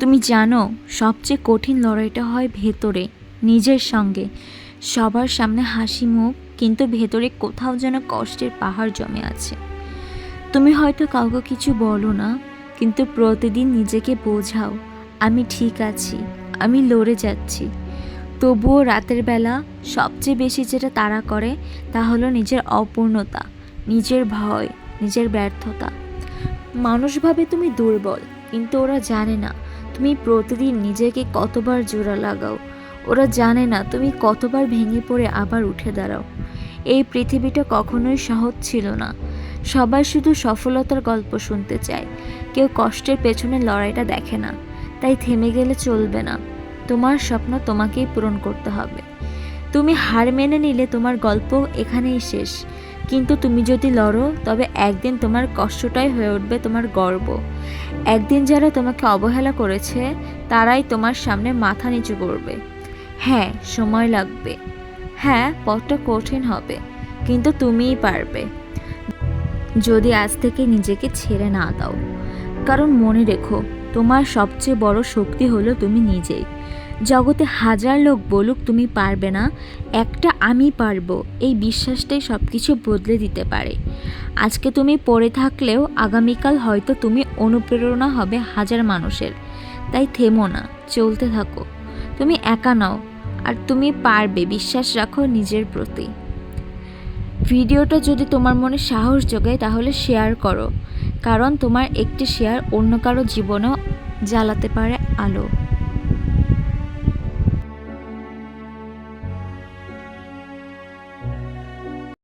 তুমি জানো সবচেয়ে কঠিন লড়াইটা হয় ভেতরে, নিজের সঙ্গে। সবার সামনে হাসি মুখ, কিন্তু ভেতরে কোথাও যেন কষ্টের পাহাড় জমে আছে। তুমি হয়তো কাউকে কিছু বলো না, কিন্তু প্রতিদিন নিজেকে বোঝাও, আমি ঠিক আছি, আমি লড়ে যাচ্ছি। তবুও রাতের বেলা সবচেয়ে বেশি যেটা তাড়া করে তা হলো নিজের অপূর্ণতা, নিজের ভয়, নিজের ব্যর্থতা। মানুষ ভাবে তুমি দুর্বল, কিন্তু ওরা জানে না তুমি প্রতিদিন নিজেকে কতবার জোড়া লাগাও। ওরা জানে না তুমি কতবার ভেঙে পড়ে আবার উঠে দাঁড়াও। এই পৃথিবীটা কখনোই সহজ ছিল না। সবাই শুধু সফলতার গল্প শুনতে চায়, কেউ কষ্টের পেছনে লড়াইটা দেখে না। তাই থেমে গেলে চলবে না, তোমার স্বপ্ন তোমাকেই পূরণ করতে হবে। তুমি হার মেনে নিলে তোমার গল্প এখানেই শেষ, কিন্তু তুমি যদি লড়ো তবে একদিন তোমার কষ্টটাই হয়ে উঠবে তোমার গর্ব। একদিন যারা তোমাকে অবহেলা করেছে তারাই তোমার সামনে মাথা নিচু করবে। হ্যাঁ, সময় লাগবে, হ্যাঁ পথটা কঠিন হবে, কিন্তু তুমিই পারবে, যদি আজ থেকে নিজেকে ছেড়ে না দাও। কারণ মনে রেখো, তোমার সবচেয়ে বড় শক্তি হলো তুমি নিজেই। জগতে হাজার লোক বলুক তুমি পারবে না, একটা আমি পারবো এই বিশ্বাসটাই সব কিছু বদলে দিতে পারে। আজকে তুমি পড়ে থাকলেও আগামীকাল হয়তো তুমি অনুপ্রেরণা হবে হাজার মানুষের। তাই থেমো না, চলতে থাকো। তুমি একা নাও, আর তুমি পারবে, বিশ্বাস রাখো নিজের প্রতি। ভিডিওটা যদি তোমার মনে সাহস জোগায় তাহলে শেয়ার করো, কারণ তোমার একটি শেয়ার অন্য কারো জীবনেও জ্বালাতে পারে আলো।